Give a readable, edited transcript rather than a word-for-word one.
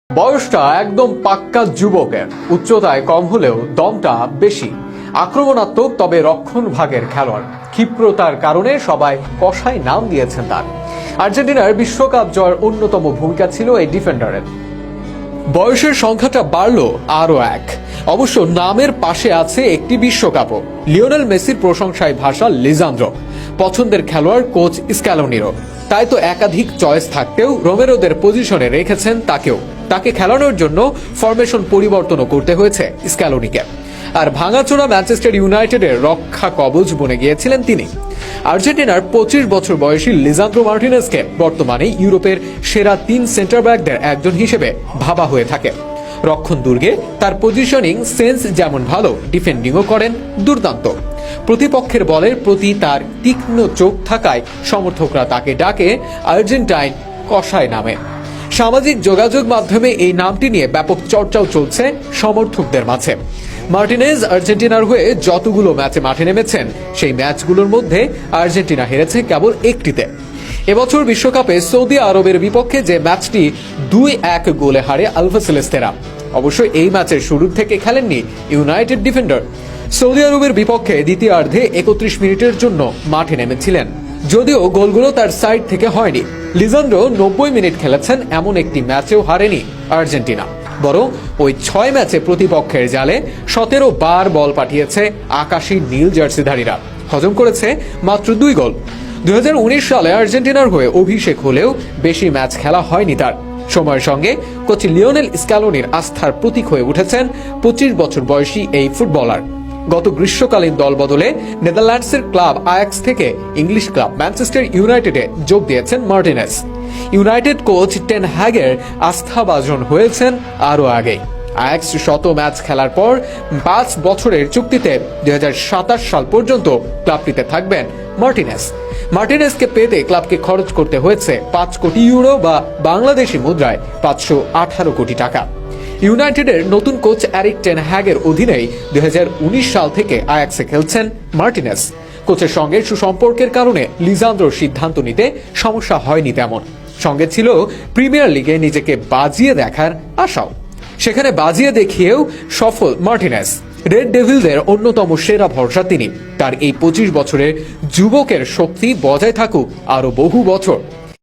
বয়সটা একদম পাক্কা যুবকের, উচ্চতায় কম হলেও দমটা বেশি, আক্রমণাত্মক তবে রক্ষণ ভাগের খেলোয়াড়। ক্ষিপ্রতার কারণে সবাই কষাই নাম দিয়েছেন তার। আর্জেন্টিনার বিশ্বকাপ জয়ের অন্যতম ভূমিকা ছিল এই ডিফেন্ডারের। বয়সের সংখ্যাটা বাড়ল আরো এক, অবশ্য নামের পাশে আছে একটি বিশ্বকাপও। লিওনেল মেসির প্রশংসায় ভাষা লিজান্দ্রো, পছন্দের খেলোয়াড় কোচ স্ক্যালোনিরও। তাই তো একাধিক চয়েস থাকতেও রোমেরোদের পজিশনে রেখেছেন তাকেও। তাকে খেলানোর জন্য ফরমেশন পরিবর্তনও করতে হয়েছে স্ক্যালোনিকে। আর ভাঙাচোরা ম্যানচেস্টার ইউনাইটেডের রক্ষা কবচ বনে গিয়েছিলেন তিনি। আর্জেন্টিনার 25 বছর বয়সী লিজান্দ্রো মার্টিনেজকে বর্তমানে ইউরোপের সেরা 3 সেন্টার ব্যাকদের একজন হিসেবে ভাবা হয়ে থাকে। রক্ষণ দুর্গে তার পজিশনিং সেন্স যেমন ভালো, ডিফেন্ডিংও করেন দুর্দান্ত। প্রতিপক্ষের বলের প্রতি তার তীক্ষ্ণ চোখ থাকায় সমর্থকরা তাকে ডাকে আর্জেন্টাইন কষাই নামে। সামাজিক যোগাযোগ মাধ্যমে এই নামটি নিয়ে ব্যাপক চর্চাও চলছে সমর্থকদের মাঝে। মার্টিনেজ আর্জেন্টিনার হয়ে যতগুলো ম্যাচে মাঠে নেমেছেন, সেই ম্যাচগুলোর মধ্যে আর্জেন্টিনা হেরেছে কেবল একটিতে। এবছর বিশ্বকাপে সৌদি আরবের বিপক্ষে যে ম্যাচটি 2-1 গোলে হারে আলফাসেলেস্তেরা। অবশ্য এই ম্যাচের শুরুর থেকে খেলেননি ইউনাইটেড ডিফেন্ডার। সৌদি আরবের বিপক্ষে দ্বিতীয়ার্ধে 31 মিনিটের জন্য মাঠে নেমেছিলেন, যদিও গোলগুলো তার সাইড থেকে হয়নি। লিজান্দ্রো 90 মিনিট খেলেছেন এমন একটি ম্যাচেও হারেনি আর্জেন্টিনা, বরং ওই 6 ম্যাচে প্রতিপক্ষের জালে 17 বার বল পাঠিয়েছে আকাশী নীল জার্সিধারীরা। হজম করেছে মাত্র 2 গোল। 2019 সালে আর্জেন্টিনার হয়ে অভিষেক হলেও বেশি ম্যাচ খেলা হয়নি তার। সময়ের সঙ্গে কোচ লিওনেল স্ক্যালোনির আস্থার প্রতীক হয়ে উঠেছেন 25 বছর বয়সী এই ফুটবলার। গত গ্রীষ্মকালীন দল বদলে নেদারল্যান্ডসের ক্লাব আয়াক্স থেকে ইংলিশ ক্লাব ম্যানচেস্টার ইউনাইটেডে যোগ দিয়েছেন মার্টিনেজ। ইউনাইটেড কোচ টেন হ্যাগের আস্থাভাজন হয়েছেন আরও আগে। আয়াক্স 100 ম্যাচ খেলার পর 5 বছরের চুক্তিতে 2027 সাল পর্যন্ত ক্লাবটিতে থাকবেন মার্টিনেজকে পেতে ক্লাবকে খরচ করতে হয়েছে 5 কোটি ইউরো বা বাংলাদেশি মুদ্রায় 518 কোটি টাকা। ইউনাইটেডের নতুন কোচ এরিক টেন হ্যাগের অধীনেই 2019 সাল থেকে আয়াক্সে খেলছেন মার্টিনেজ। কোচের সঙ্গে সুসম্পর্কের কারণে লিজান্দ্রোর সিদ্ধান্ত নিতে সমস্যা হয়নি তেমন। সঙ্গে ছিল প্রিমিয়ার লিগে নিজেকে বাজিয়ে দেখার আশাও। সেখানে বাজিয়ে দেখিয়েও সফল মার্টিনেজ। রেড ডেভিলদের অন্যতম সেরা ভরসা তিনি। তার এই 25 বছরের যুবকের শক্তি বজায় থাকুক আরো বহু বছর।